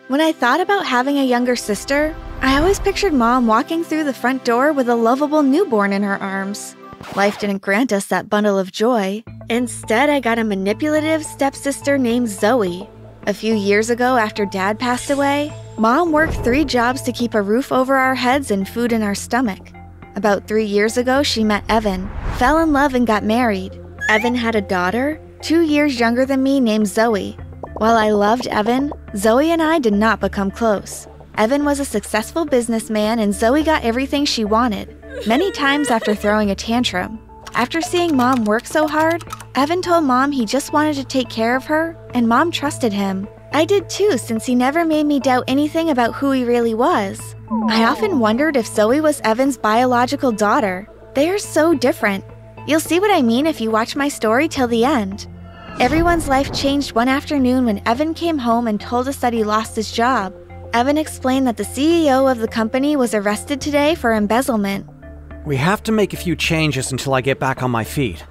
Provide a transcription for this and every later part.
When I thought about having a younger sister, I always pictured Mom walking through the front door with a lovable newborn in her arms. Life didn't grant us that bundle of joy. Instead, I got a manipulative stepsister named Zoe. A few years ago, after Dad passed away, Mom worked 3 jobs to keep a roof over our heads and food in our stomach. About 3 years ago, she met Evan, fell in love and got married. Evan had a daughter, 2 years younger than me, named Zoe. While I loved Evan, Zoe and I did not become close. Evan was a successful businessman and Zoe got everything she wanted, many times after throwing a tantrum. After seeing Mom work so hard, Evan told Mom he just wanted to take care of her, and Mom trusted him. I did too, since he never made me doubt anything about who he really was. I often wondered if Zoe was Evan's biological daughter. They are so different. You'll see what I mean if you watch my story till the end. Everyone's life changed one afternoon when Evan came home and told us that he lost his job. Evan explained that the CEO of the company was arrested today for embezzlement. We have to make a few changes until I get back on my feet.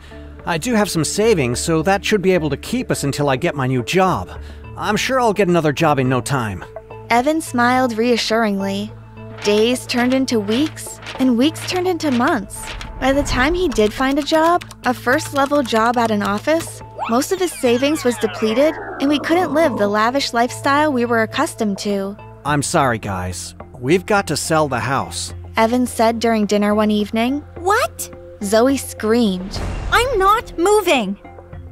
I do have some savings, so that should be able to keep us until I get my new job. I'm sure I'll get another job in no time. Evan smiled reassuringly. Days turned into weeks, and weeks turned into months. By the time he did find a job, a first-level job at an office, most of his savings was depleted, and we couldn't live the lavish lifestyle we were accustomed to. I'm sorry, guys. We've got to sell the house, Evan said during dinner one evening. What? Zoe screamed. I'm not moving!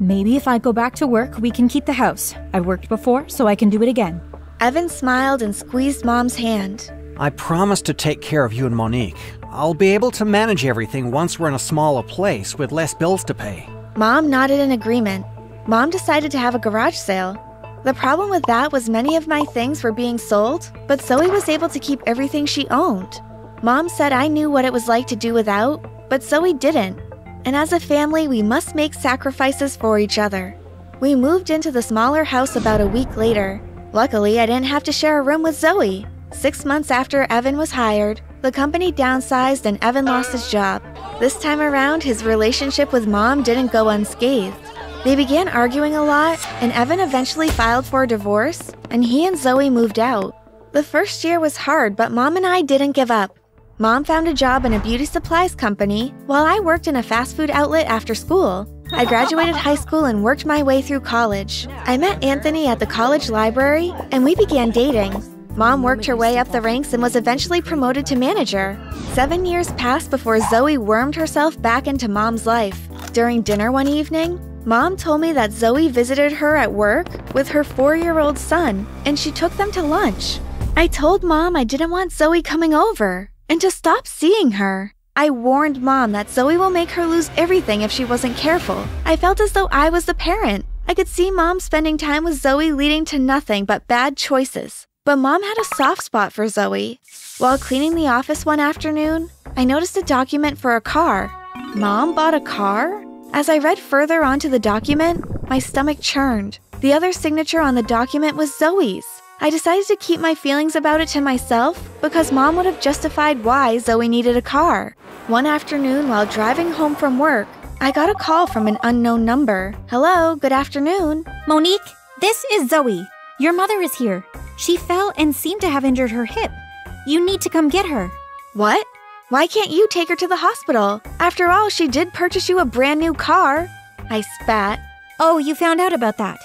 Maybe if I go back to work, we can keep the house. I've worked before, so I can do it again. Evan smiled and squeezed Mom's hand. I promise to take care of you and Monique. I'll be able to manage everything once we're in a smaller place with less bills to pay. Mom nodded in agreement. Mom decided to have a garage sale. The problem with that was many of my things were being sold, but Zoe was able to keep everything she owned. Mom said I knew what it was like to do without, but Zoe didn't. And as a family, we must make sacrifices for each other. We moved into the smaller house about a week later. Luckily, I didn't have to share a room with Zoe. 6 months after Evan was hired, the company downsized and Evan lost his job. This time around, his relationship with Mom didn't go unscathed. They began arguing a lot, and Evan eventually filed for a divorce, and he and Zoe moved out. The first year was hard, but Mom and I didn't give up. Mom found a job in a beauty supplies company, while I worked in a fast food outlet after school. I graduated high school and worked my way through college. I met Anthony at the college library, and we began dating. Mom worked her way up the ranks and was eventually promoted to manager. 7 years passed before Zoe wormed herself back into Mom's life. During dinner one evening, Mom told me that Zoe visited her at work with her 4-year-old son, and she took them to lunch. I told Mom I didn't want Zoe coming over, and to stop seeing her. I warned Mom that Zoe will make her lose everything if she wasn't careful. I felt as though I was the parent. I could see Mom spending time with Zoe leading to nothing but bad choices. But Mom had a soft spot for Zoe. While cleaning the office one afternoon, I noticed a document for a car. Mom bought a car? As I read further onto the document, my stomach churned. The other signature on the document was Zoe's. I decided to keep my feelings about it to myself because Mom would have justified why Zoe needed a car. One afternoon while driving home from work, I got a call from an unknown number. Hello, good afternoon. Monique, this is Zoe. Your mother is here. She fell and seemed to have injured her hip. You need to come get her. What? Why can't you take her to the hospital? After all, she did purchase you a brand new car. I spat. Oh, you found out about that.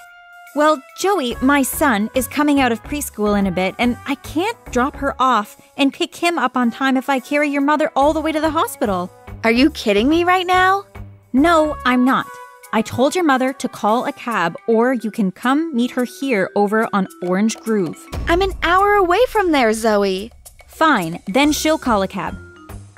Well, Joey, my son, is coming out of preschool in a bit, and I can't drop her off and pick him up on time if I carry your mother all the way to the hospital. Are you kidding me right now? No, I'm not. I told your mother to call a cab, or you can come meet her here over on Orange Grove. I'm an hour away from there, Zoe. Fine, then she'll call a cab.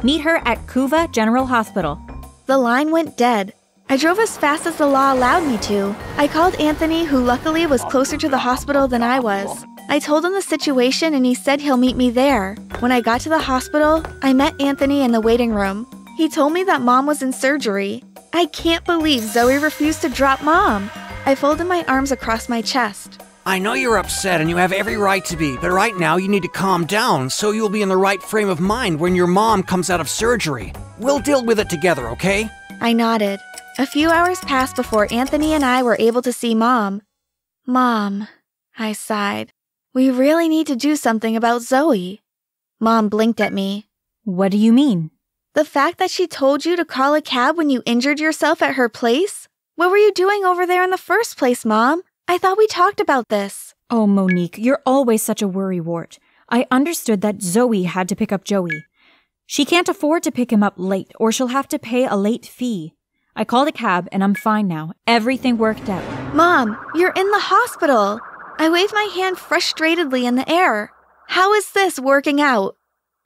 Meet her at Couva General Hospital. The line went dead. I drove as fast as the law allowed me to. I called Anthony, who luckily was closer to the hospital than I was. I told him the situation and he said he'll meet me there. When I got to the hospital, I met Anthony in the waiting room. He told me that Mom was in surgery. I can't believe Zoe refused to drop Mom. I folded my arms across my chest. I know you're upset and you have every right to be, but right now you need to calm down so you'll be in the right frame of mind when your mom comes out of surgery. We'll deal with it together, okay? I nodded. A few hours passed before Anthony and I were able to see Mom. Mom, I sighed. We really need to do something about Zoe. Mom blinked at me. What do you mean? The fact that she told you to call a cab when you injured yourself at her place? What were you doing over there in the first place, Mom? I thought we talked about this. Oh, Monique, you're always such a worrywart. I understood that Zoe had to pick up Joey. She can't afford to pick him up late, or she'll have to pay a late fee. I called a cab, and I'm fine now. Everything worked out. Mom, you're in the hospital. I waved my hand frustratedly in the air. How is this working out?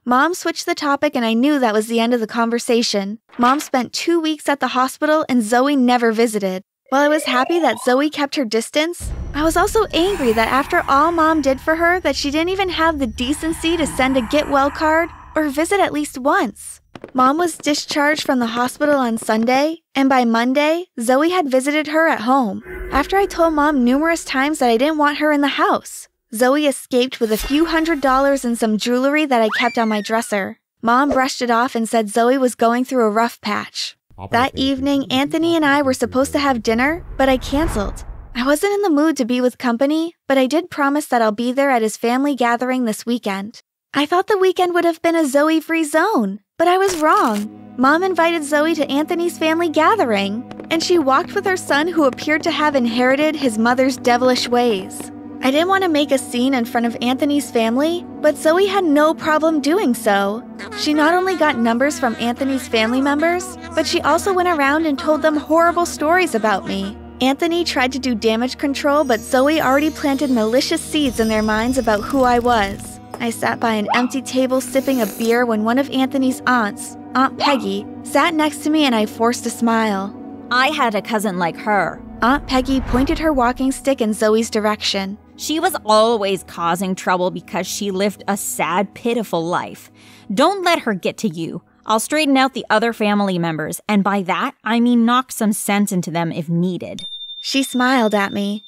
Mom switched the topic, and I knew that was the end of the conversation. Mom spent 2 weeks at the hospital, and Zoe never visited. While I was happy that Zoe kept her distance, I was also angry that after all Mom did for her, that she didn't even have the decency to send a get well card or visit at least once. Mom was discharged from the hospital on Sunday, and by Monday, Zoe had visited her at home. After I told Mom numerous times that I didn't want her in the house, Zoe escaped with a few $100s and some jewelry that I kept on my dresser. Mom brushed it off and said Zoe was going through a rough patch. That evening, Anthony and I were supposed to have dinner, but I canceled. I wasn't in the mood to be with company, but I did promise that I'll be there at his family gathering this weekend. I thought the weekend would have been a Zoe-free zone, but I was wrong. Mom invited Zoe to Anthony's family gathering, and she walked with her son who appeared to have inherited his mother's devilish ways. I didn't want to make a scene in front of Anthony's family, but Zoe had no problem doing so. She not only got numbers from Anthony's family members, but she also went around and told them horrible stories about me. Anthony tried to do damage control, but Zoe already planted malicious seeds in their minds about who I was. I sat by an empty table sipping a beer when one of Anthony's aunts, Aunt Peggy, sat next to me and I forced a smile. I had a cousin like her. Aunt Peggy pointed her walking stick in Zoe's direction. She was always causing trouble because she lived a sad, pitiful life. Don't let her get to you. I'll straighten out the other family members, and by that, I mean knock some sense into them if needed. She smiled at me.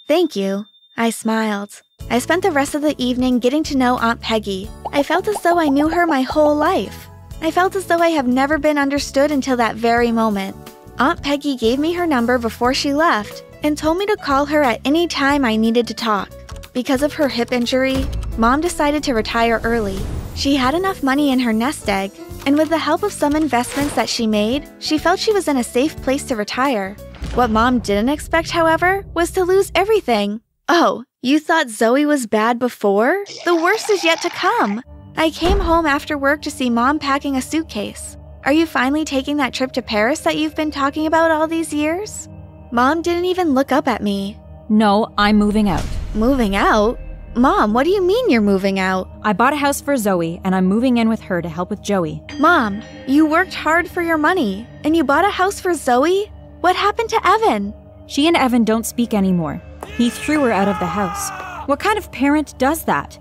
Thank you. I smiled. I spent the rest of the evening getting to know Aunt Peggy. I felt as though I knew her my whole life. I felt as though I have never been understood until that very moment. Aunt Peggy gave me her number before she left and told me to call her at any time I needed to talk. Because of her hip injury, Mom decided to retire early. She had enough money in her nest egg, and with the help of some investments that she made, she felt she was in a safe place to retire. What Mom didn't expect, however, was to lose everything. Oh, you thought Zoe was bad before? The worst is yet to come. I came home after work to see Mom packing a suitcase. Are you finally taking that trip to Paris that you've been talking about all these years? Mom didn't even look up at me. No, I'm moving out. Moving out? Mom, what do you mean you're moving out? I bought a house for Zoe, and I'm moving in with her to help with Joey. Mom, you worked hard for your money, and you bought a house for Zoe? What happened to Evan? She and Evan don't speak anymore. He threw her out of the house. What kind of parent does that?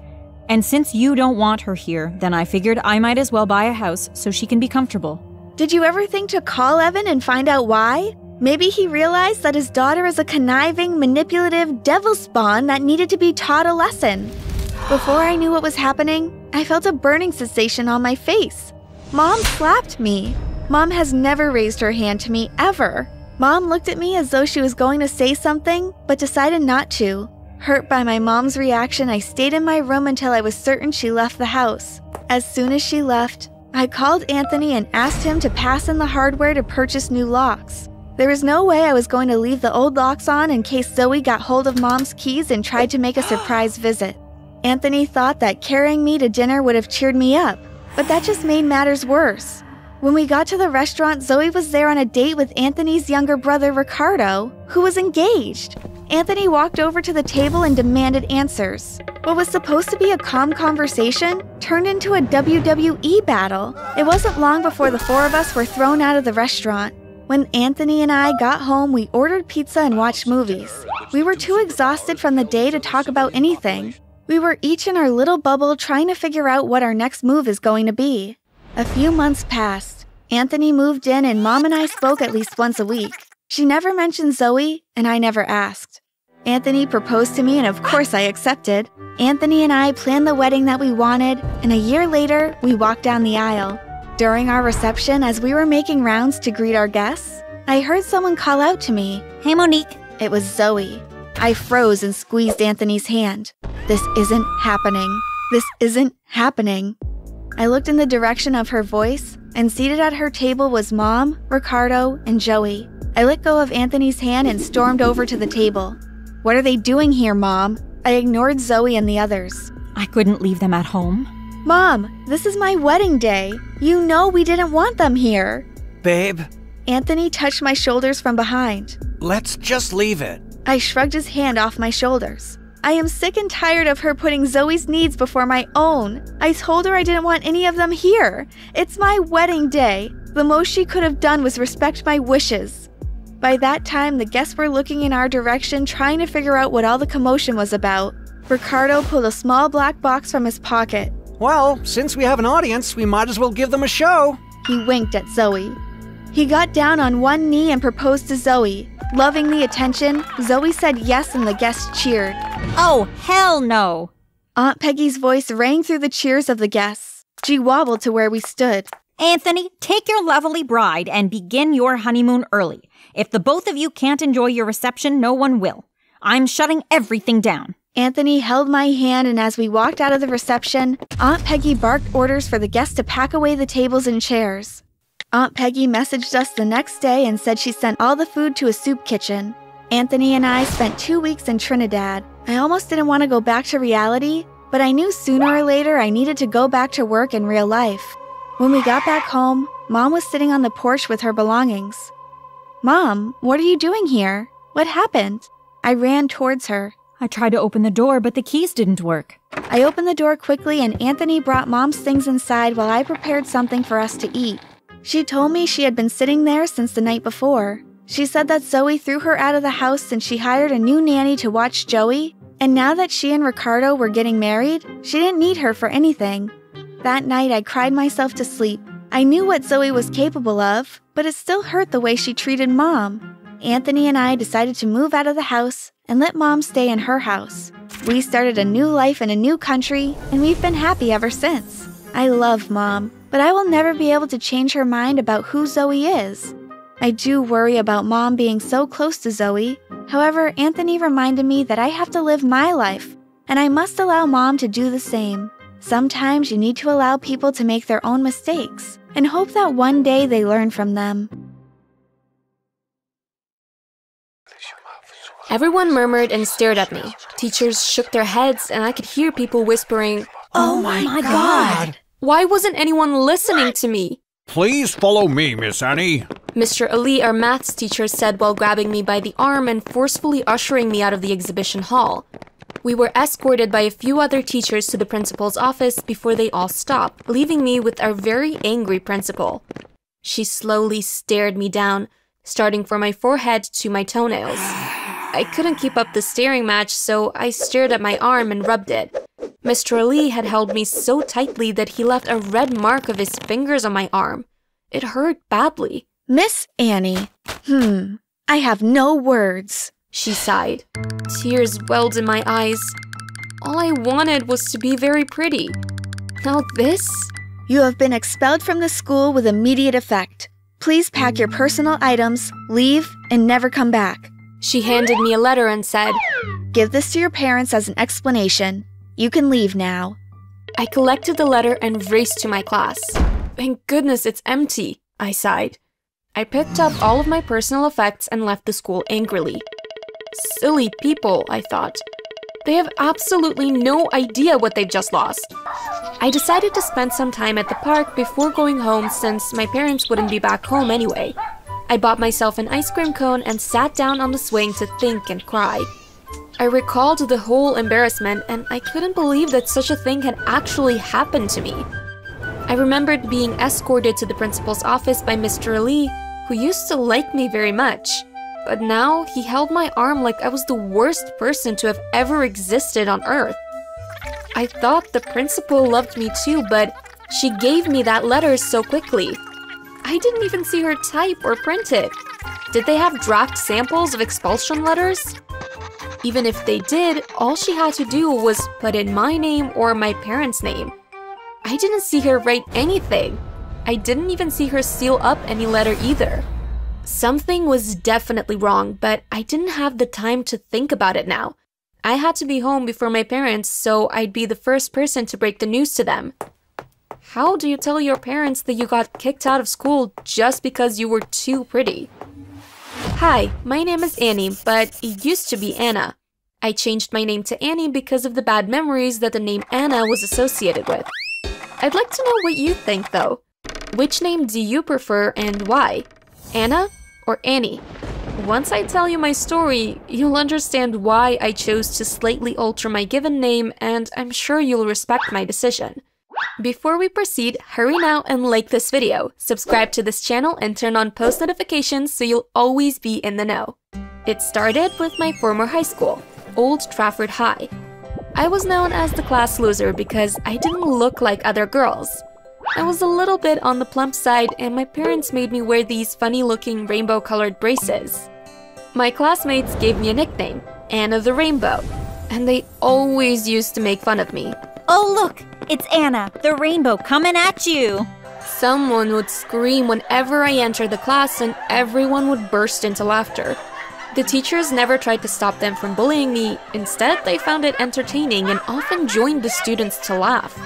And since you don't want her here, then I figured I might as well buy a house so she can be comfortable. Did you ever think to call Evan and find out why? Maybe he realized that his daughter is a conniving, manipulative devil spawn that needed to be taught a lesson. Before I knew what was happening, I felt a burning sensation on my face. Mom slapped me. Mom has never raised her hand to me, ever. Mom looked at me as though she was going to say something, but decided not to. Hurt by my mom's reaction, I stayed in my room until I was certain she left the house. As soon as she left, I called Anthony and asked him to pass in the hardware to purchase new locks. There was no way I was going to leave the old locks on in case Zoe got hold of Mom's keys and tried to make a surprise visit. Anthony thought that carrying me to dinner would have cheered me up, but that just made matters worse. When we got to the restaurant, Zoe was there on a date with Anthony's younger brother, Ricardo, who was engaged. Anthony walked over to the table and demanded answers. What was supposed to be a calm conversation turned into a WWE battle. It wasn't long before the four of us were thrown out of the restaurant. When Anthony and I got home, we ordered pizza and watched movies. We were too exhausted from the day to talk about anything. We were each in our little bubble trying to figure out what our next move is going to be. A few months passed. Anthony moved in and Mom and I spoke at least once a week. She never mentioned Zoe, and I never asked. Anthony proposed to me, and of course I accepted. Anthony and I planned the wedding that we wanted, and a year later, we walked down the aisle. During our reception, as we were making rounds to greet our guests, I heard someone call out to me. Hey, Monique. It was Zoe. I froze and squeezed Anthony's hand. This isn't happening. This isn't happening. I looked in the direction of her voice, and seated at her table was Mom, Ricardo, and Joey. I let go of Anthony's hand and stormed over to the table. What are they doing here, Mom? I ignored Zoe and the others. I couldn't leave them at home. Mom, this is my wedding day. You know we didn't want them here. Babe, Anthony touched my shoulders from behind. let's just leave it. I shrugged his hand off my shoulders. I am sick and tired of her putting Zoe's needs before my own. I told her I didn't want any of them here. It's my wedding day. The most she could have done was respect my wishes. By that time, the guests were looking in our direction, trying to figure out what all the commotion was about. Ricardo pulled a small black box from his pocket. Well, since we have an audience, we might as well give them a show. He winked at Zoe. He got down on one knee and proposed to Zoe. Loving the attention, Zoe said yes and the guests cheered. Oh, hell no! Aunt Peggy's voice rang through the cheers of the guests. She wobbled to where we stood. Anthony, take your lovely bride and begin your honeymoon early. If the both of you can't enjoy your reception, no one will. I'm shutting everything down. Anthony held my hand, and as we walked out of the reception, Aunt Peggy barked orders for the guests to pack away the tables and chairs. Aunt Peggy messaged us the next day and said she sent all the food to a soup kitchen. Anthony and I spent 2 weeks in Trinidad. I almost didn't want to go back to reality, but I knew sooner or later I needed to go back to work in real life. When we got back home, Mom was sitting on the porch with her belongings. Mom, what are you doing here? What happened? I ran towards her. I tried to open the door, but the keys didn't work. I opened the door quickly and Anthony brought Mom's things inside while I prepared something for us to eat. She told me she had been sitting there since the night before. She said that Zoe threw her out of the house since she hired a new nanny to watch Joey, and now that she and Ricardo were getting married, she didn't need her for anything. That night, I cried myself to sleep. I knew what Zoe was capable of, but it still hurt the way she treated Mom. Anthony and I decided to move out of the house and let Mom stay in her house. We started a new life in a new country, and we've been happy ever since. I love Mom, but I will never be able to change her mind about who Zoe is. I do worry about Mom being so close to Zoe. However, Anthony reminded me that I have to live my life, and I must allow Mom to do the same. Sometimes you need to allow people to make their own mistakes, and hope that one day they learn from them. Everyone murmured and stared at me. Teachers shook their heads, and I could hear people whispering, Oh my God! "Why wasn't anyone listening to me?" Please follow me, Miss Annie. Mr. Ali, our maths teacher, said while grabbing me by the arm and forcefully ushering me out of the exhibition hall. We were escorted by a few other teachers to the principal's office before they all stopped, leaving me with our very angry principal. She slowly stared me down, starting from my forehead to my toenails. I couldn't keep up the staring match, so I stared at my arm and rubbed it. Mr. Ali had held me so tightly that he left a red mark of his fingers on my arm. It hurt badly. Miss Annie, I have no words. She sighed. Tears welled in my eyes. All I wanted was to be very pretty. Now this? You have been expelled from the school with immediate effect. Please pack your personal items, leave, and never come back. She handed me a letter and said, Give this to your parents as an explanation. You can leave now. I collected the letter and raced to my class. Thank goodness it's empty, I sighed. I picked up all of my personal effects and left the school angrily. Silly people, I thought. They have absolutely no idea what they've just lost. I decided to spend some time at the park before going home since my parents wouldn't be back home anyway. I bought myself an ice cream cone and sat down on the swing to think and cry. I recalled the whole embarrassment and I couldn't believe that such a thing had actually happened to me. I remembered being escorted to the principal's office by Mr. Ali, who used to like me very much. But now he held my arm like I was the worst person to have ever existed on earth. I thought the principal loved me too, but she gave me that letter so quickly. I didn't even see her type or print it. Did they have draft samples of expulsion letters? Even if they did, all she had to do was put in my name or my parents' name. I didn't see her write anything. I didn't even see her seal up any letter either. Something was definitely wrong, but I didn't have the time to think about it now. I had to be home before my parents, so I'd be the first person to break the news to them. How do you tell your parents that you got kicked out of school just because you were too pretty? Hi, my name is Annie, but it used to be Anna. I changed my name to Annie because of the bad memories that the name Anna was associated with. I'd like to know what you think, though. Which name do you prefer and why? Anna or Annie? Once I tell you my story, you'll understand why I chose to slightly alter my given name, and I'm sure you'll respect my decision. Before we proceed, hurry now and like this video, subscribe to this channel, and turn on post notifications so you'll always be in the know. It started with my former high school, Old Trafford High. I was known as the class loser because I didn't look like other girls. I was a little bit on the plump side, and my parents made me wear these funny-looking rainbow-colored braces. My classmates gave me a nickname, Anna the Rainbow, and they always used to make fun of me. Oh, look! It's Anna, the rainbow, coming at you! Someone would scream whenever I entered the class, and everyone would burst into laughter. The teachers never tried to stop them from bullying me. Instead, they found it entertaining and often joined the students to laugh.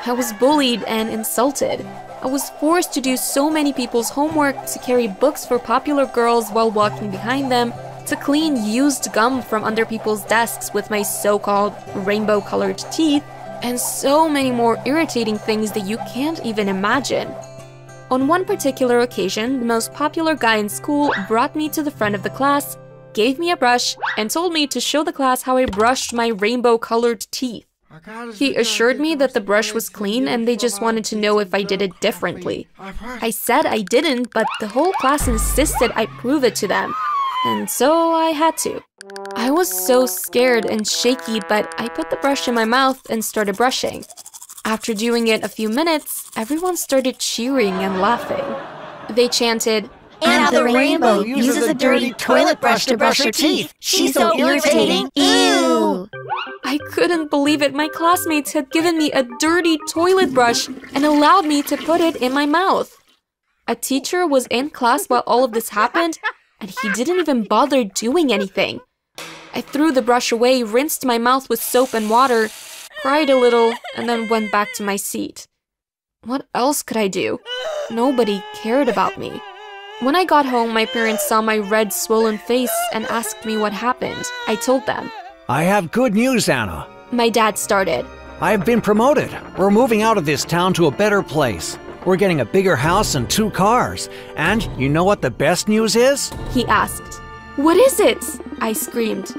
I was bullied and insulted. I was forced to do so many people's homework, to carry books for popular girls while walking behind them, to clean used gum from under people's desks with my so-called rainbow-colored teeth, and so many more irritating things that you can't even imagine. On one particular occasion, the most popular guy in school brought me to the front of the class, gave me a brush, and told me to show the class how I brushed my rainbow-colored teeth. He assured me that the brush was clean and they just wanted to know if I did it differently. I said I didn't, but the whole class insisted I prove it to them. And so I had to. I was so scared and shaky, but I put the brush in my mouth and started brushing. After doing it a few minutes, everyone started cheering and laughing. They chanted, Anna the Rainbow uses a dirty toilet brush to brush her teeth. She's so irritating. Ew! I couldn't believe it. My classmates had given me a dirty toilet brush and allowed me to put it in my mouth. A teacher was in class while all of this happened, and he didn't even bother doing anything. I threw the brush away, rinsed my mouth with soap and water, cried a little, and then went back to my seat. What else could I do? Nobody cared about me. When I got home, my parents saw my red, swollen face and asked me what happened. I told them. I have good news, Anna. My dad started. I have been promoted. We're moving out of this town to a better place. We're getting a bigger house and 2 cars. And you know what the best news is? He asked. What is it? I screamed.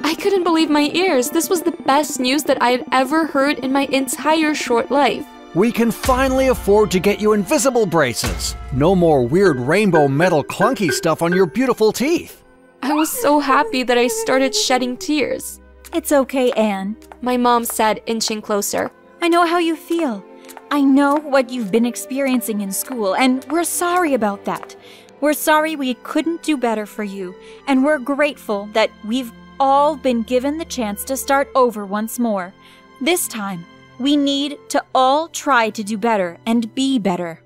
I couldn't believe my ears. This was the best news that I had ever heard in my entire short life. We can finally afford to get you invisible braces. No more weird rainbow metal clunky stuff on your beautiful teeth. I was so happy that I started shedding tears. It's okay, Anne. My mom said, inching closer. I know how you feel. I know what you've been experiencing in school, and we're sorry about that. We're sorry we couldn't do better for you, and we're grateful that we've all been given the chance to start over once more. This time, we need to all try to do better and be better.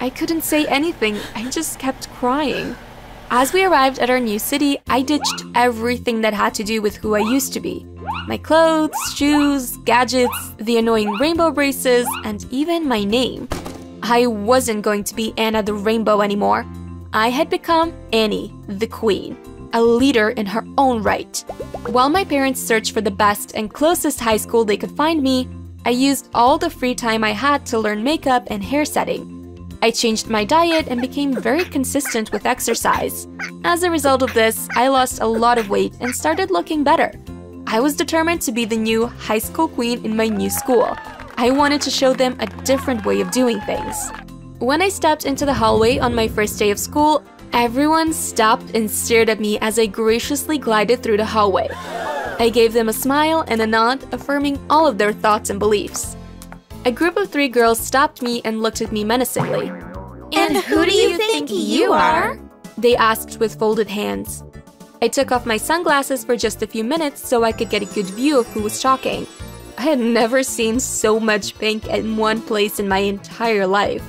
I couldn't say anything. I just kept crying. As we arrived at our new city, I ditched everything that had to do with who I used to be. My clothes, shoes, gadgets, the annoying rainbow braces, and even my name. I wasn't going to be Anna the Rainbow anymore. I had become Annie the Queen, a leader in her own right. While my parents searched for the best and closest high school they could find me, I used all the free time I had to learn makeup and hair setting. I changed my diet and became very consistent with exercise. As a result of this, I lost a lot of weight and started looking better. I was determined to be the new high school queen in my new school. I wanted to show them a different way of doing things. When I stepped into the hallway on my first day of school, everyone stopped and stared at me as I graciously glided through the hallway. I gave them a smile and a nod, affirming all of their thoughts and beliefs. A group of 3 girls stopped me and looked at me menacingly. And who do you think you are? They asked with folded hands. I took off my sunglasses for just a few minutes so I could get a good view of who was talking. I had never seen so much pink in one place in my entire life.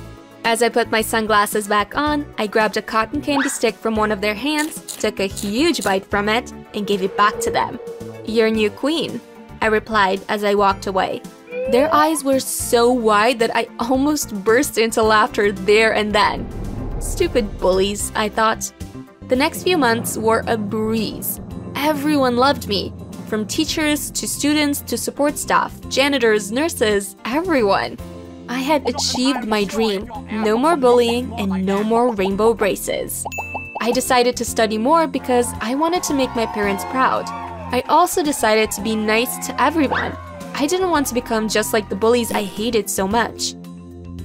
As I put my sunglasses back on, I grabbed a cotton candy stick from one of their hands, took a huge bite from it, and gave it back to them. "Your new queen," I replied as I walked away. Their eyes were so wide that I almost burst into laughter there and then. Stupid bullies, I thought. The next few months were a breeze. Everyone loved me, from teachers to students to support staff, janitors, nurses, everyone. I had achieved my dream, no more bullying and no more rainbow braces. I decided to study more because I wanted to make my parents proud. I also decided to be nice to everyone. I didn't want to become just like the bullies I hated so much.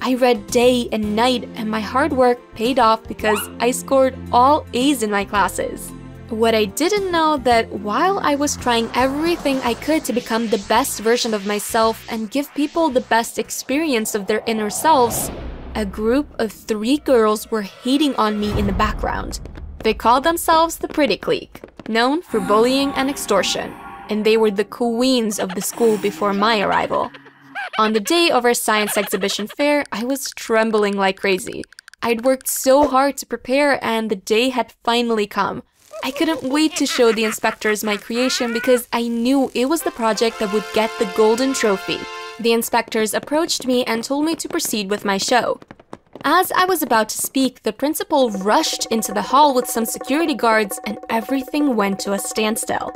I read day and night, and my hard work paid off because I scored all A's in my classes. What I didn't know that while I was trying everything I could to become the best version of myself and give people the best experience of their inner selves, a group of 3 girls were hating on me in the background. They called themselves the Pretty Clique, known for bullying and extortion, and they were the queens of the school before my arrival. On the day of our science exhibition fair, I was trembling like crazy. I'd worked so hard to prepare, and the day had finally come. I couldn't wait to show the inspectors my creation because I knew it was the project that would get the golden trophy. The inspectors approached me and told me to proceed with my show. As I was about to speak, the principal rushed into the hall with some security guards, and everything went to a standstill.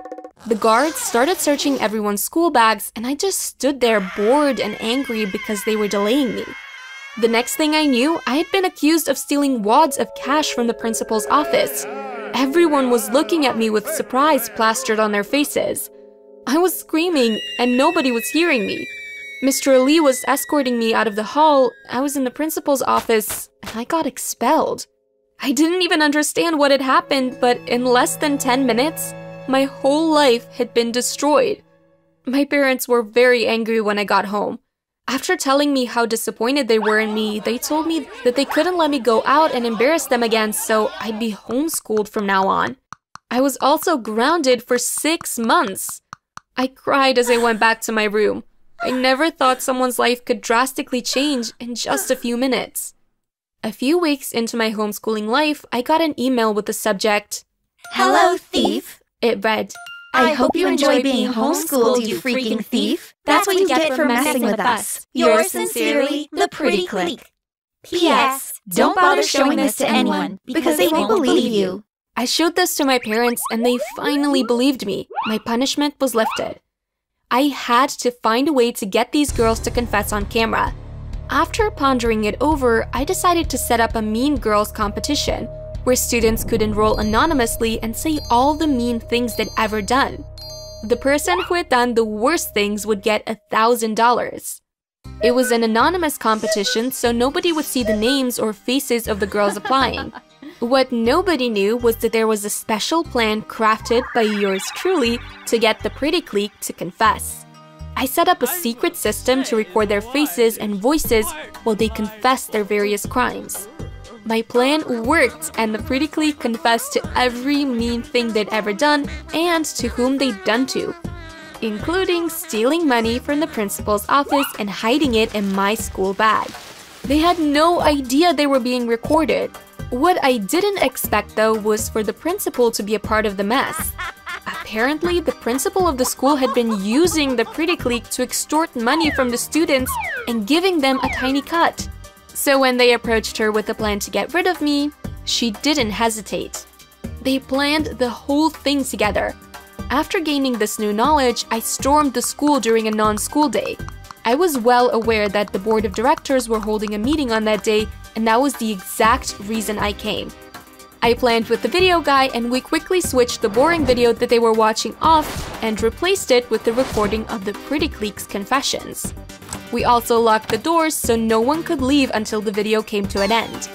The guards started searching everyone's school bags, and I just stood there bored and angry because they were delaying me. The next thing I knew, I had been accused of stealing wads of cash from the principal's office. Everyone was looking at me with surprise plastered on their faces. I was screaming, and nobody was hearing me. Mr. Lee was escorting me out of the hall. I was in the principal's office, and I got expelled. I didn't even understand what had happened, but in less than 10 minutes, my whole life had been destroyed. My parents were very angry when I got home. After telling me how disappointed they were in me, they told me that they couldn't let me go out and embarrass them again, so I'd be homeschooled from now on. I was also grounded for 6 months. I cried as I went back to my room. I never thought someone's life could drastically change in just a few minutes. A few weeks into my homeschooling life, I got an email with the subject, "Hello, thief." It read, I hope you enjoy being homeschooled, you freaking thief. That's what you get for messing with us. Yours sincerely, the Pretty Clique. P.S. Don't bother showing this to anyone because they won't believe you. I showed this to my parents and they finally believed me. My punishment was lifted. I had to find a way to get these girls to confess on camera. After pondering it over, I decided to set up a Mean Girls competition where students could enroll anonymously and say all the mean things they'd ever done. The person who had done the worst things would get $1,000. It was an anonymous competition, so nobody would see the names or faces of the girls applying. What nobody knew was that there was a special plan crafted by yours truly to get the Pretty Clique to confess. I set up a secret system to record their faces and voices while they confessed their various crimes. My plan worked, and the Pretty Clique confessed to every mean thing they'd ever done and to whom they'd done to, including stealing money from the principal's office and hiding it in my school bag. They had no idea they were being recorded. What I didn't expect, though, was for the principal to be a part of the mess. Apparently, the principal of the school had been using the Pretty Clique to extort money from the students and giving them a tiny cut. So when they approached her with a plan to get rid of me, she didn't hesitate. They planned the whole thing together. After gaining this new knowledge, I stormed the school during a non-school day. I was well aware that the board of directors were holding a meeting on that day, and that was the exact reason I came. I planned with the video guy, and we quickly switched the boring video that they were watching off and replaced it with the recording of the Pretty Clique's confessions. We also locked the doors so no one could leave until the video came to an end.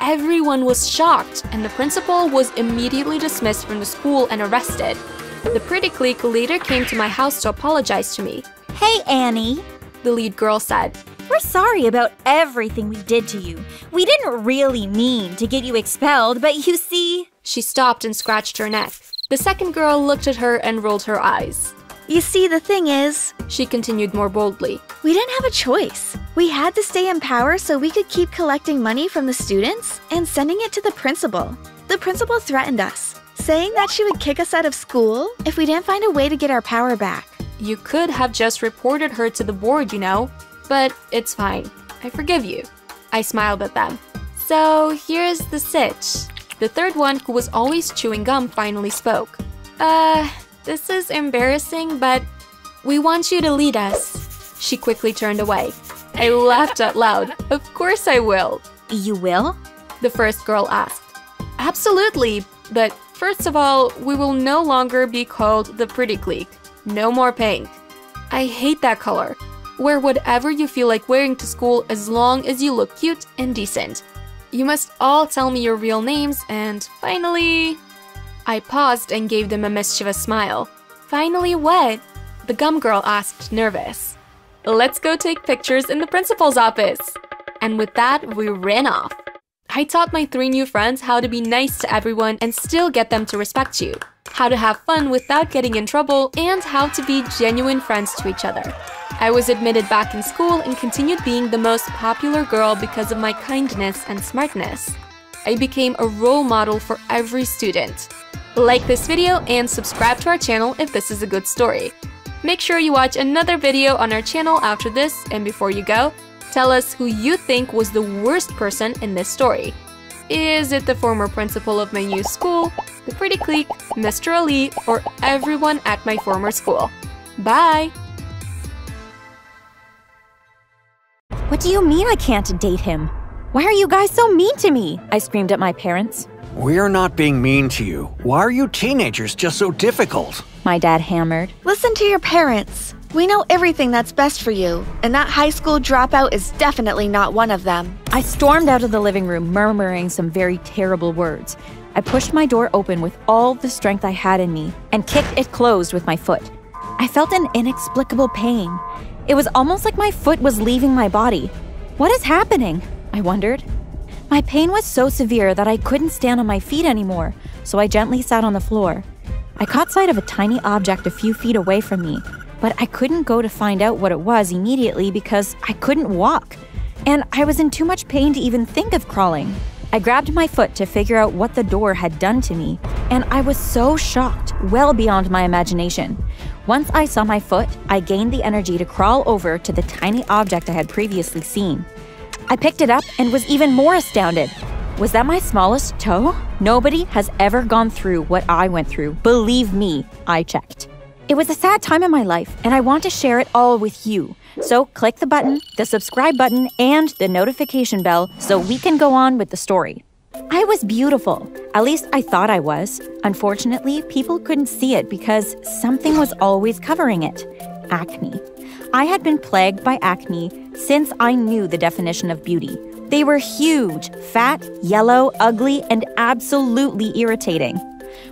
Everyone was shocked, and the principal was immediately dismissed from the school and arrested. The Pretty Clique later came to my house to apologize to me. "Hey, Annie," the lead girl said. "We're sorry about everything we did to you. We didn't really mean to get you expelled, but you see..." She stopped and scratched her neck. The second girl looked at her and rolled her eyes. You see, the thing is, she continued more boldly, we didn't have a choice. We had to stay in power so we could keep collecting money from the students and sending it to the principal. The principal threatened us, saying that she would kick us out of school if we didn't find a way to get our power back. You could have just reported her to the board, you know. But it's fine. I forgive you. I smiled at them. So here's the sitch. The third one, who was always chewing gum, finally spoke. This is embarrassing, but we want you to lead us. She quickly turned away. I laughed out loud. Of course I will. You will? The first girl asked. Absolutely, but first of all, we will no longer be called the pretty clique. No more pink. I hate that color. Wear whatever you feel like wearing to school as long as you look cute and decent. You must all tell me your real names and finally... I paused and gave them a mischievous smile. Finally what? The gum girl asked, nervous. Let's go take pictures in the principal's office. And with that, we ran off. I taught my 3 new friends how to be nice to everyone and still get them to respect you, how to have fun without getting in trouble, and how to be genuine friends to each other. I was admitted back in school and continued being the most popular girl because of my kindness and smartness. I became a role model for every student. Like this video and subscribe to our channel if this is a good story. Make sure you watch another video on our channel after this, and before you go, tell us who you think was the worst person in this story. Is it the former principal of my new school, the pretty clique, Mr. Ali, or everyone at my former school? Bye! What do you mean I can't date him? Why are you guys so mean to me? I screamed at my parents. We're not being mean to you. Why are you teenagers just so difficult? My dad hammered. Listen to your parents. We know everything that's best for you, and that high school dropout is definitely not one of them. I stormed out of the living room, murmuring some very terrible words. I pushed my door open with all the strength I had in me and kicked it closed with my foot. I felt an inexplicable pain. It was almost like my foot was leaving my body. What is happening? I wondered. My pain was so severe that I couldn't stand on my feet anymore, so I gently sat on the floor. I caught sight of a tiny object a few feet away from me, but I couldn't go to find out what it was immediately because I couldn't walk, and I was in too much pain to even think of crawling. I grabbed my foot to figure out what the door had done to me, and I was so shocked, well beyond my imagination. Once I saw my foot, I gained the energy to crawl over to the tiny object I had previously seen. I picked it up and was even more astounded. Was that my smallest toe? Nobody has ever gone through what I went through. Believe me, I checked. It was a sad time in my life, and I want to share it all with you. So click the button, the subscribe button, and the notification bell so we can go on with the story. I was beautiful. At least I thought I was. Unfortunately, people couldn't see it because something was always covering it. Acne. I had been plagued by acne since I knew the definition of beauty. They were huge, fat, yellow, ugly, and absolutely irritating.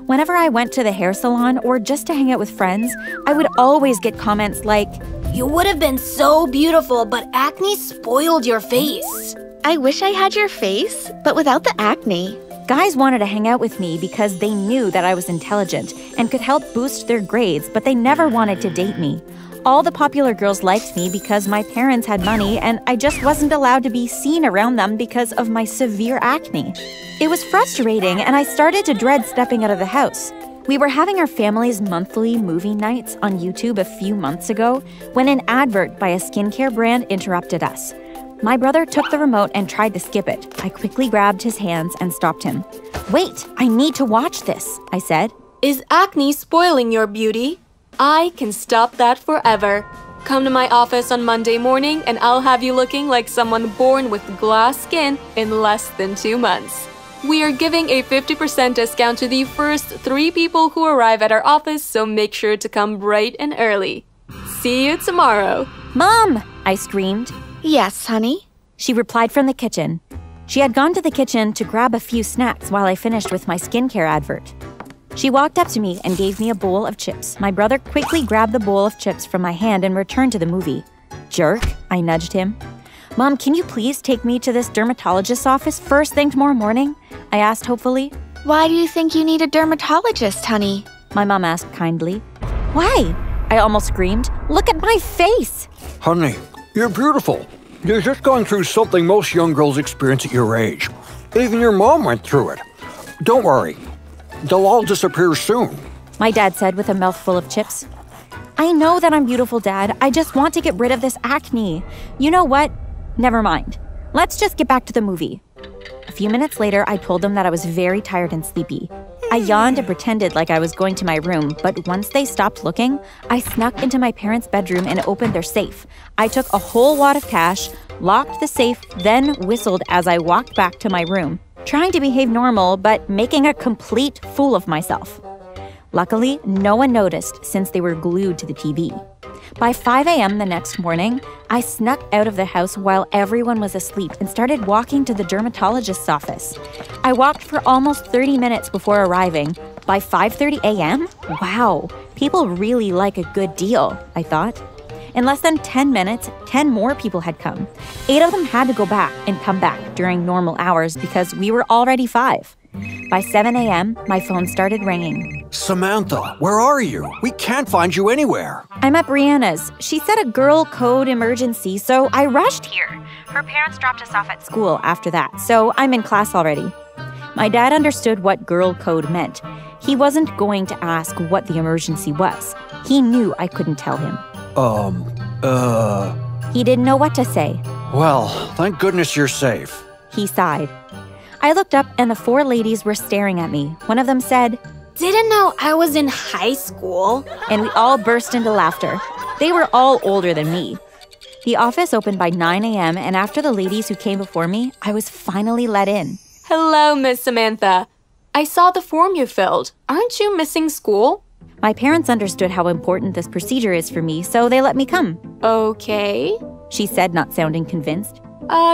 Whenever I went to the hair salon or just to hang out with friends, I would always get comments like, "You would have been so beautiful, but acne spoiled your face." I wish I had your face, but without the acne. Guys wanted to hang out with me because they knew that I was intelligent and could help boost their grades, but they never wanted to date me. All the popular girls liked me because my parents had money and I just wasn't allowed to be seen around them because of my severe acne. It was frustrating and I started to dread stepping out of the house. We were having our family's monthly movie nights on YouTube a few months ago when an advert by a skincare brand interrupted us. My brother took the remote and tried to skip it. I quickly grabbed his hands and stopped him. "Wait, I need to watch this," I said. Is acne spoiling your beauty? I can stop that forever. Come to my office on Monday morning and I'll have you looking like someone born with glass skin in less than 2 months. We are giving a 50% discount to the first 3 people who arrive at our office, so make sure to come bright and early. See you tomorrow. "Mom!" I screamed. Yes, honey? She replied from the kitchen. She had gone to the kitchen to grab a few snacks while I finished with my skincare advert. She walked up to me and gave me a bowl of chips. My brother quickly grabbed the bowl of chips from my hand and returned to the movie. "Jerk," I nudged him. "Mom, can you please take me to this dermatologist's office first thing tomorrow morning?" I asked hopefully. Why do you think you need a dermatologist, honey? My mom asked kindly. "Why?" I almost screamed. "Look at my face!" Honey, you're beautiful. You're just going through something most young girls experience at your age. Even your mom went through it. Don't worry. They'll all disappear soon. My dad said with a mouthful of chips. I know that I'm beautiful, Dad. I just want to get rid of this acne. You know what? Never mind. Let's just get back to the movie. A few minutes later, I told them that I was very tired and sleepy. I yawned and pretended like I was going to my room, but once they stopped looking, I snuck into my parents' bedroom and opened their safe. I took a whole wad of cash, locked the safe, then whistled as I walked back to my room, trying to behave normal, but making a complete fool of myself. Luckily, no one noticed since they were glued to the TV. By 5 a.m. the next morning, I snuck out of the house while everyone was asleep and started walking to the dermatologist's office. I walked for almost 30 minutes before arriving. By 5:30 a.m.? Wow, people really like a good deal, I thought. In less than 10 minutes, 10 more people had come. 8 of them had to go back and come back during normal hours because we were already 5. By 7 a.m., my phone started ringing. Samantha, where are you? We can't find you anywhere. I'm at Brianna's. She said a girl code emergency, so I rushed here. Her parents dropped us off at school after that, so I'm in class already. My dad understood what girl code meant. He wasn't going to ask what the emergency was. He knew I couldn't tell him. He didn't know what to say. Well, thank goodness you're safe. He sighed. I looked up and the 4 ladies were staring at me. One of them said, Didn't know I was in high school. And we all burst into laughter. They were all older than me. The office opened by 9 a.m., and after the ladies who came before me, I was finally let in. Hello, Miss Samantha. I saw the form you filled. Aren't you missing school? My parents understood how important this procedure is for me, so they let me come. Okay. She said, not sounding convinced.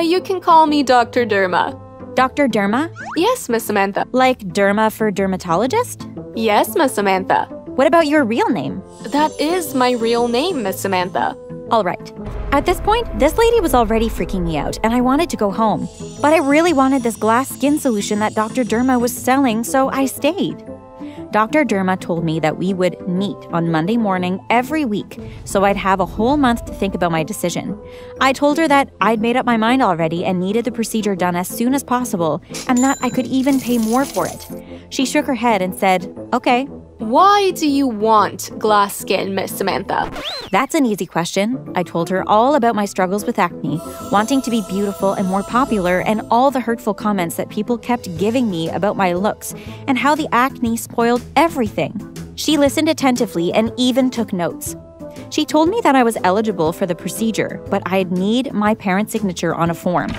You can call me Dr. Derma. Dr. Derma? Yes, Miss Samantha. Like derma for dermatologist? Yes, Miss Samantha. What about your real name? That is my real name, Miss Samantha. All right. At this point, this lady was already freaking me out, and I wanted to go home. But I really wanted this glass skin solution that Dr. Derma was selling, so I stayed. Dr. Derma told me that we would meet on Monday morning every week, so I'd have a whole month to think about my decision. I told her that I'd made up my mind already and needed the procedure done as soon as possible, and that I could even pay more for it. She shook her head and said, okay. Why do you want glass skin, Miss Samantha? That's an easy question. I told her all about my struggles with acne, wanting to be beautiful and more popular, and all the hurtful comments that people kept giving me about my looks, and how the acne spoiled everything. She listened attentively and even took notes. She told me that I was eligible for the procedure, but I'd need my parents' signature on a form.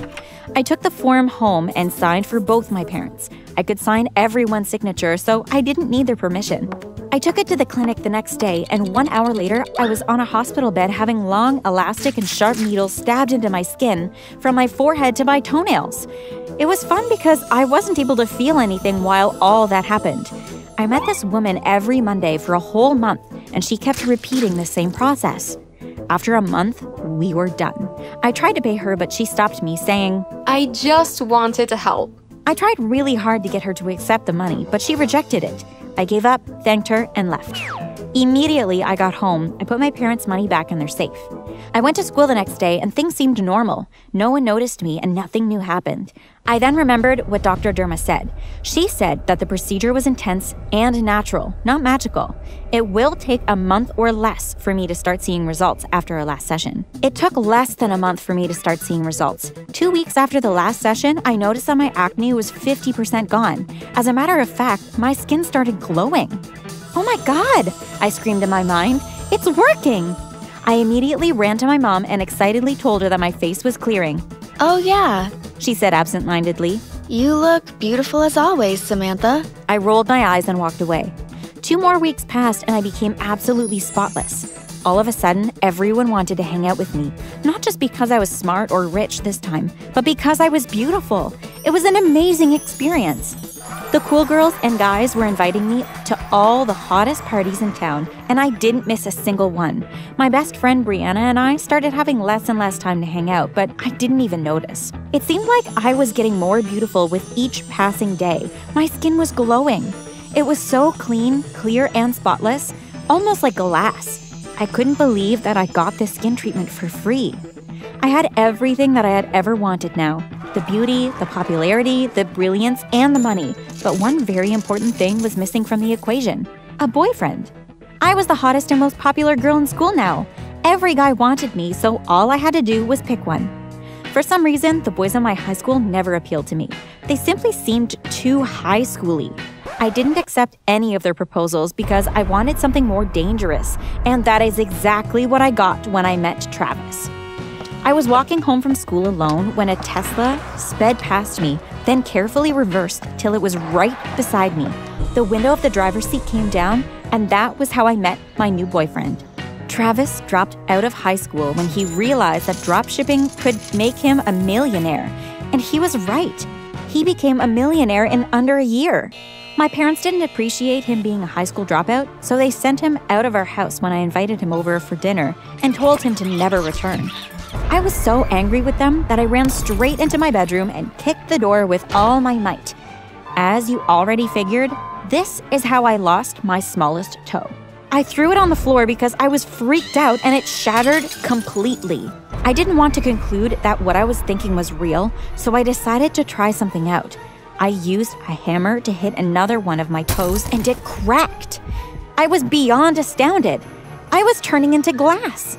I took the form home and signed for both my parents. I could sign everyone's signature, so I didn't need their permission. I took it to the clinic the next day, and 1 hour later, I was on a hospital bed having long, elastic, and sharp needles stabbed into my skin from my forehead to my toenails. It was fun because I wasn't able to feel anything while all that happened. I met this woman every Monday for a whole month, and she kept repeating the same process. After a month, we were done. I tried to pay her, but she stopped me, saying, I just wanted to help. I tried really hard to get her to accept the money, but she rejected it. I gave up, thanked her, and left. Immediately, I got home. I put my parents' money back in their safe. I went to school the next day, and things seemed normal. No one noticed me, and nothing new happened. I then remembered what Dr. Derma said. She said that the procedure was intense and natural, not magical. It will take a month or less for me to start seeing results after our last session. It took less than a month for me to start seeing results. 2 weeks after the last session, I noticed that my acne was 50% gone. As a matter of fact, my skin started glowing. Oh my God, I screamed in my mind. It's working! I immediately ran to my mom and excitedly told her that my face was clearing. Oh yeah, She said absent-mindedly. you look beautiful as always, Samantha. I rolled my eyes and walked away. 2 more weeks passed and I became absolutely spotless. All of a sudden, everyone wanted to hang out with me, not just because I was smart or rich this time, but because I was beautiful. It was an amazing experience. The cool girls and guys were inviting me to all the hottest parties in town, and I didn't miss a single one. My best friend Brianna and I started having less and less time to hang out, but I didn't even notice. It seemed like I was getting more beautiful with each passing day. My skin was glowing. It was so clean, clear, and spotless, almost like glass. I couldn't believe that I got this skin treatment for free. I had everything that I had ever wanted now. The beauty, the popularity, the brilliance, and the money. But one very important thing was missing from the equation: a boyfriend. I was the hottest and most popular girl in school now. Every guy wanted me, so all I had to do was pick one. For some reason, the boys in my high school never appealed to me. They simply seemed too high schooly. I didn't accept any of their proposals because I wanted something more dangerous, and that is exactly what I got when I met Travis. I was walking home from school alone when a Tesla sped past me, then carefully reversed till it was right beside me. The window of the driver's seat came down, and that was how I met my new boyfriend. Travis dropped out of high school when he realized that dropshipping could make him a millionaire. And he was right. He became a millionaire in under a year. My parents didn't appreciate him being a high school dropout, so they sent him out of our house when I invited him over for dinner and told him to never return. I was so angry with them that I ran straight into my bedroom and kicked the door with all my might. As you already figured, this is how I lost my smallest toe. I threw it on the floor because I was freaked out and it shattered completely. I didn't want to conclude that what I was thinking was real, so I decided to try something out. I used a hammer to hit another one of my toes and it cracked. I was beyond astounded. I was turning into glass.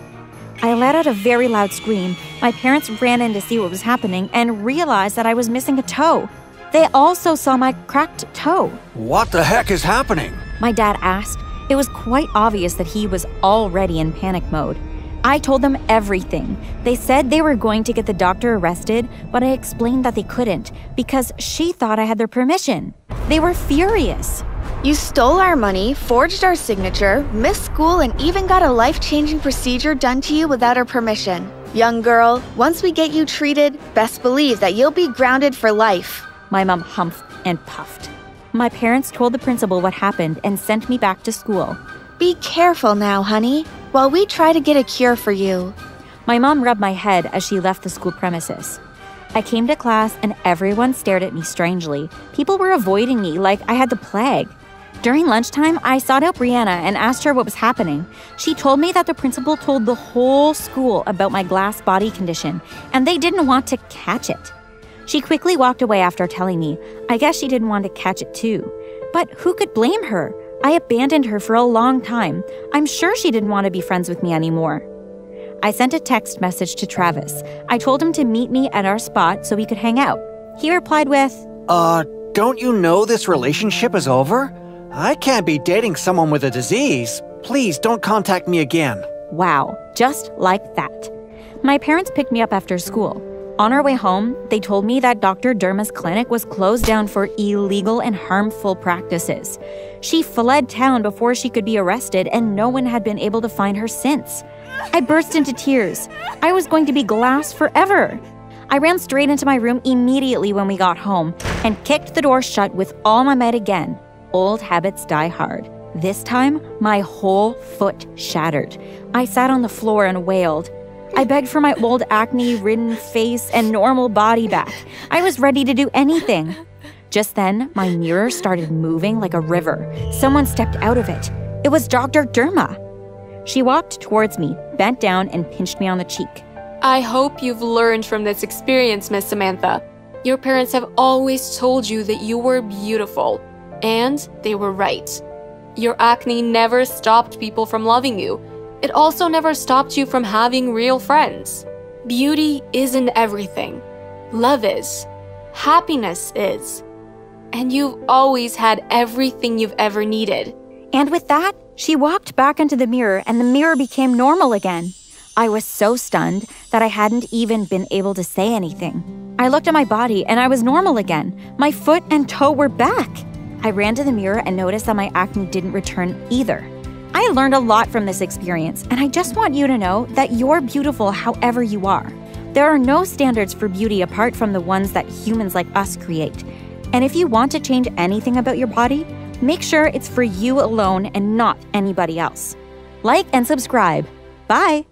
I let out a very loud scream. My parents ran in to see what was happening and realized that I was missing a toe. They also saw my cracked toe. What the heck is happening? My dad asked. It was quite obvious that he was already in panic mode. I told them everything. They said they were going to get the doctor arrested, but I explained that they couldn't because she thought I had their permission. They were furious. You stole our money, forged our signature, missed school, and even got a life-changing procedure done to you without our permission. Young girl, once we get you treated, best believe that you'll be grounded for life. My mom humphed and puffed. My parents told the principal what happened and sent me back to school. Be careful now, honey, while we try to get a cure for you. My mom rubbed my head as she left the school premises. I came to class and everyone stared at me strangely. People were avoiding me like I had the plague. During lunchtime, I sought out Brianna and asked her what was happening. She told me that the principal told the whole school about my glass body condition, and they didn't want to catch it. She quickly walked away after telling me. I guess she didn't want to catch it too. But who could blame her? I abandoned her for a long time. I'm sure she didn't want to be friends with me anymore. I sent a text message to Travis. I told him to meet me at our spot so we could hang out. He replied with, Don't you know this relationship is over? I can't be dating someone with a disease. Please don't contact me again. Wow, just like that. My parents picked me up after school. On our way home, they told me that Dr. Derma's clinic was closed down for illegal and harmful practices. She fled town before she could be arrested, and no one had been able to find her since. I burst into tears. I was going to be glass forever. I ran straight into my room immediately when we got home and kicked the door shut with all my might again. Old habits die hard. This time, my whole foot shattered. I sat on the floor and wailed. I begged for my old acne-ridden face and normal body back. I was ready to do anything. Just then, my mirror started moving like a river. Someone stepped out of it. It was Dr. Derma. She walked towards me, bent down, and pinched me on the cheek. I hope you've learned from this experience, Miss Samantha. Your parents have always told you that you were beautiful, and they were right. Your acne never stopped people from loving you. It also never stopped you from having real friends. Beauty isn't everything. Love is. Happiness is. And you've always had everything you've ever needed. And with that, she walked back into the mirror and the mirror became normal again. I was so stunned that I hadn't even been able to say anything. I looked at my body and I was normal again. My foot and toe were back. I ran to the mirror and noticed that my acne didn't return either. I learned a lot from this experience, and I just want you to know that you're beautiful however you are. There are no standards for beauty apart from the ones that humans like us create. And if you want to change anything about your body, make sure it's for you alone and not anybody else. Like and subscribe. Bye!